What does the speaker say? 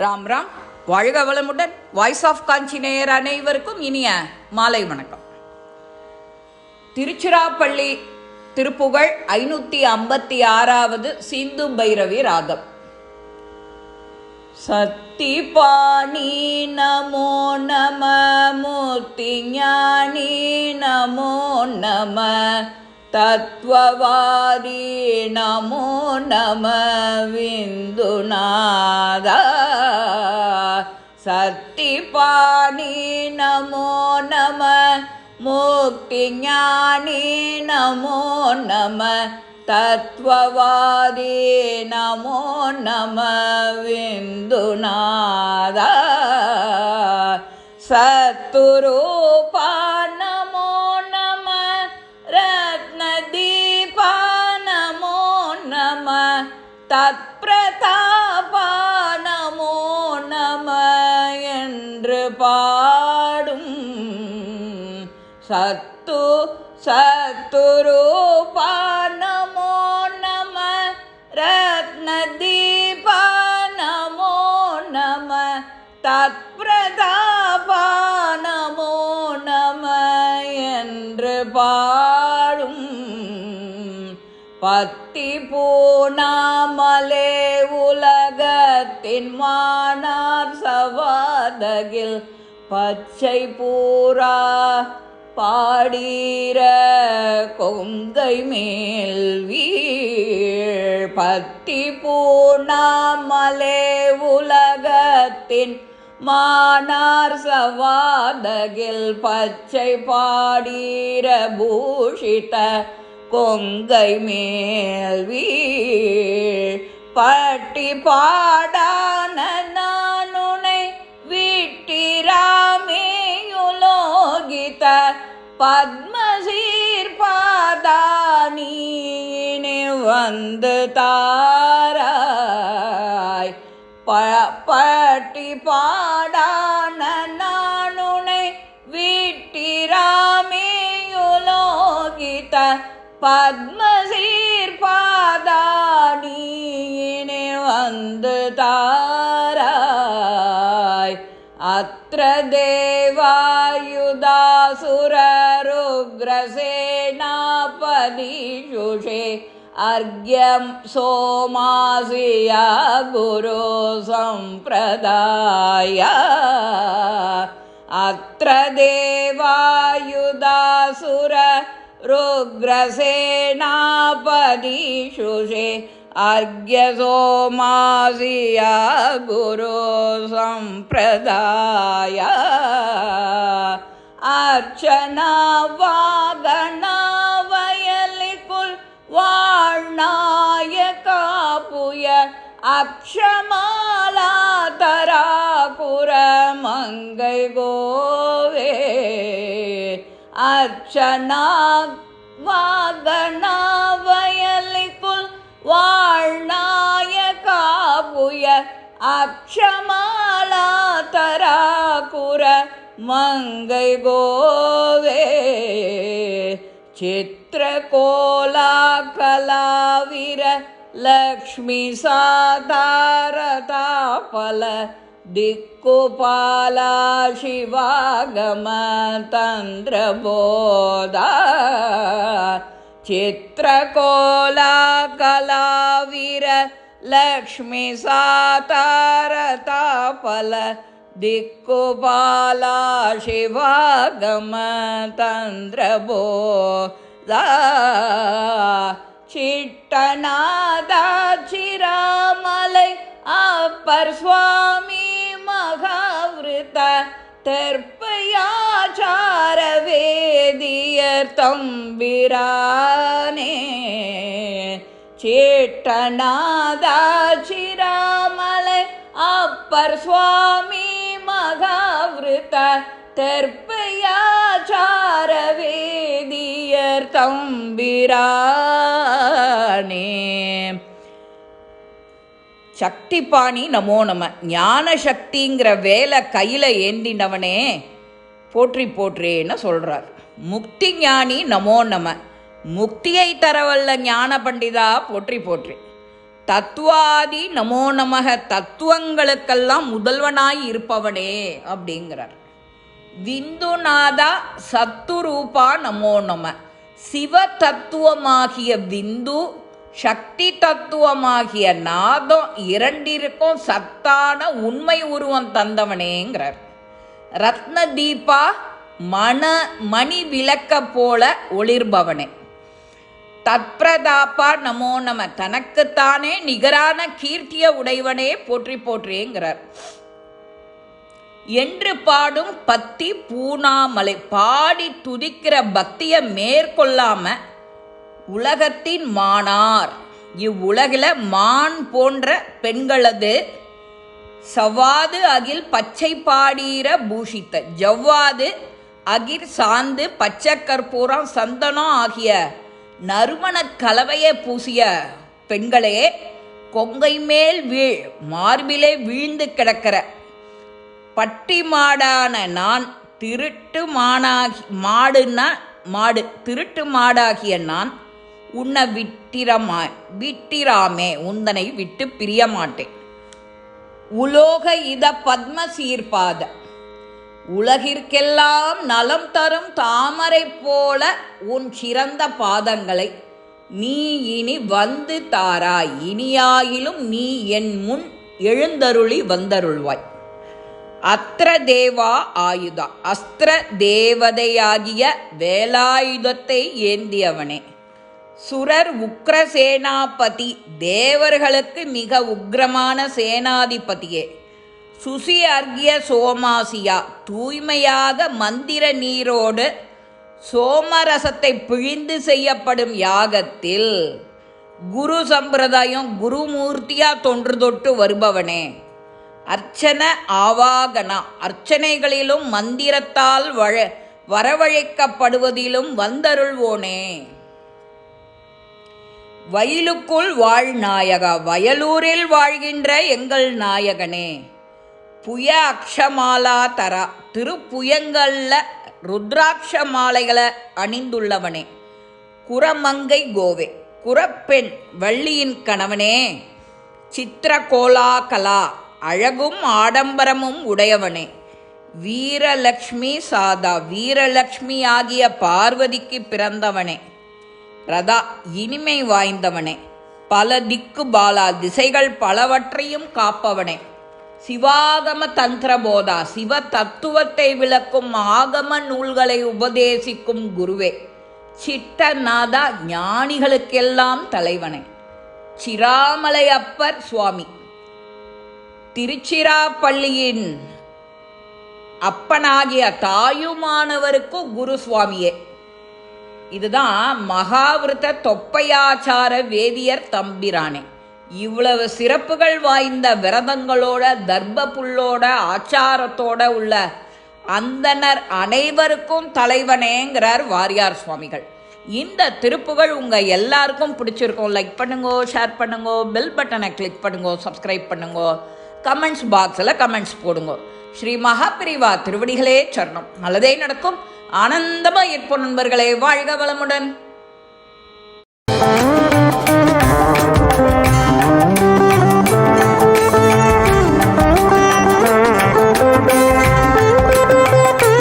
ராம் ராம். வாழ்க வளமுடன். Voice of காஞ்சி நேயர் அனைவருக்கும் இனிய மாலை வணக்கம். திருச்சிராப்பள்ளி திருப்புகழ் 556வது சிந்து பைரவி ராகம். சத்திபாணி நமோ நம, மூர்த்தி ஞானி நமோ நம, தத்வவாதி நமோ நம, விந்துநாதா. சத்திபாணி நமோ நம, முக்தி ஞானி நமோ நம, தத்வவாதி நமோ நம, விந்துநாதா. சத்துரூபா நமோ நம, ரத்னதீபா நமோ நம, தத்பிரதாபா நமோ நம என்று பாடும். சத்துரூபா நமோ நம, ரத்னதீபா நமோ நம, தத்பிரதாபா நமோ நம என்று பாடும். பத்தி பூணாமலே உலகத்தின் மானார் சவாதகில் பச்சை பூரா பாடீர கொங்கை மேல் வீழ். பத்தி பூணாமலே உலகத்தின் மானார் சவாதகில் பச்சை பாடீர பூஷித கொங்கை மேல் வீழ். பட்டி பாடான நானுனை விட்டிராமேயுலோகித பத்மசீர் பாதானீனே வந்து தாராய். பட்டி பாடான நானுனை விட்டிராமேயுலோகித பத்மசீர் பாதானீனே வந்து தாராய். அத்ர தேவாயுதாசுரருக்ரசேனாபதிஷுஷே அர்க்யம் சோமாசியா குரு சம்பிரதாய. அத்ர தேவாயுதாசுர ருக்ரசேனாபதிஷுஷே அர்க்யசோமாசியா குரு சம்பிரதாய. அர்ச்சனா வாகனா வயலிக்குள் வாழ்நாயகா புய அக்ஷமாலா தராகுர மங்கை கோவே. அர்ச்சனா வாகனா வயலிக்குள் வாழ்நாயகா புய அக்ஷமாலா தராகுர மங்கை கோவே. சித்திரகோலா கலாவிர லக்ஷ்மி சாதாரதா பல திக்குபாலா சிவாகம தந்திரபோதா. சித்திரகோலா கலாவிர லக்ஷ்மி சாதாரதா பல திக்குபாலா சிவாகம தந்திரபோதா. சிட்டநாதா சிராமலை அப்பர் சுவாமி மகாவிருத தெற்பயாச்சார வேதியர் தம்பிரானே. சிட்டநாதா சிராமலை அப்பர் சுவாமி மகாவிருத தெற்பயாச்சார வேதியர் தம்பிரானே. சக்திபாணி நமோ நம. ஞான சக்திங்கிற வேலை கையில் ஏந்தினவனே போற்றி போற்றேன்னு சொல்கிறார். முக்தி ஞானி நமோ நம. முக்தியை தரவல்ல ஞான பண்டிதா போற்றி போற்றி. தத்துவாதி நமோ நமக, தத்துவங்களுக்கெல்லாம் முதல்வனாய் இருப்பவனே அப்படிங்கிறார். விந்துநாதா சத்துரூபா நமோ நம, சிவ தத்துவமாகிய விந்து, சக்தி தத்துவமாகிய நாதம் இரண்டிற்கும் சத்தான உண்மை உருவம் தந்தவனேங்கிறார். ரத்ன தீபா, மணி விளக்க போல ஒளிர்பவனே. தத்பிரதாப்பா நமோ நம, தனக்குத்தானே நிகரான கீர்த்திய உடையவனே போற்றி போற்றேங்கிறார். என்று பாடும் பத்தி பூனாமலை, பாடி துதிக்கிற பக்தியை மேற்கொள்ளாம உலகத்தின் மானார், இவ்வுலகில மான் போன்ற பெண்களது சவ்வாது அகில் பச்சை பாடீர பூஷித்த, ஜவ்வாது அகிர் சாந்து பச்சை கற்பூரம் சந்தனம் ஆகிய நறுமண கலவையை பூசிய பெண்களே, கொங்கை மேல் மார்பிலே வீழ்ந்து கிடக்கிற பட்டி மாடான நான், திருட்டு மாடாகிய நான் உன்னை விட்டிராமே, உந்தனை விட்டு பிரிய மாட்டேன். உலோக இத பத்ம சீர்பாத, உலகிற்கெல்லாம் நலம் தரும் தாமரை போல உன் சிறந்த பாதங்களை நீ இனி வந்து தாராய், இனியாயிலும் நீ என் முன் எழுந்தருளி வந்தருள்வாய். அஸ்திர தேவா ஆயுதா, அஸ்திர தேவதையாகிய வேலாயுதத்தை ஏந்தியவனே. சுரர் உக்ர சேனாபதி, தேவர்களுக்கு மிக உக்ரமான சேனாதிபதியே. சுசி அர்க்ய சோமாசியா, தூய்மையாக மந்திர நீரோடு சோமரசத்தை பிழிந்து செய்யப்படும் யாகத்தில் குரு சம்பிரதாயம் குருமூர்த்தியா தொன்று தொட்டு வருபவனே. அர்ச்சன ஆவாகனா, அர்ச்சனைகளிலும் மந்திரத்தால் வரவழைக்கப்படுவதிலும் வந்தருள்வோனே. வயலுக்குள் வாழ் நாயகா, வயலூரில் வாழ்கின்ற எங்கள் நாயகனே. புய அக்ஷமாலா தரா, திருப்புயங்கள்ல ருத்ராட்ச மாலைகளை அணிந்துள்ளவனே. குரமங்கை கோவே, குரப்பெண் வள்ளியின் கணவனே. சித்திரகோலா கலா, அழகும் ஆடம்பரமும் உடையவனே. வீரலக்ஷ்மி சாதா, வீரலக்ஷ்மி ஆகிய பார்வதிக்கு பிறந்தவனே. ரதா, இனிமை வாய்ந்தவனே. பல திக்கு பாலா, திசைகள் பலவற்றையும் காப்பவனே. சிவாகம தந்திரபோதா, சிவ தத்துவத்தை விளக்கும் ஆகம நூல்களை உபதேசிக்கும் குருவே. சிட்டநாதா, ஞானிகளுக்கெல்லாம் தலைவனே. சிராமலையப்பர் சுவாமி, திருச்சிராப்பள்ளியின் அப்பனாகிய தாயுமானவருக்கு குரு சுவாமியே. இதுதான் மகாவிருத்த தொப்பையாச்சார வேதியர் தம்பிரானே. இவ்வளவு சிறப்புகள் வாய்ந்த விரதங்களோட தர்ப்ப புல்லோட ஆச்சாரத்தோட உள்ள அந்தனர் அனைவருக்கும் தலைவனேங்கிறார் வாரியார் சுவாமிகள். இந்த திருப்புகள் உங்கள் எல்லாருக்கும் பிடிச்சிருக்கோம். லைக் பண்ணுங்கோ, ஷேர் பண்ணுங்கோ, பெல் பட்டனை கிளிக் பண்ணுங்கோ, சப்ஸ்கிரைப் பண்ணுங்கோ, கமெண்ட்ஸ் பாக்ஸில் கமெண்ட்ஸ் போடுங்கோ. ஸ்ரீ மகாபிரிவா திருவடிகளே சரணம். நல்லதே நடக்கும். ஆனந்தமாக இருப்போம் நண்பர்களே. வாழ்க வளமுடன்.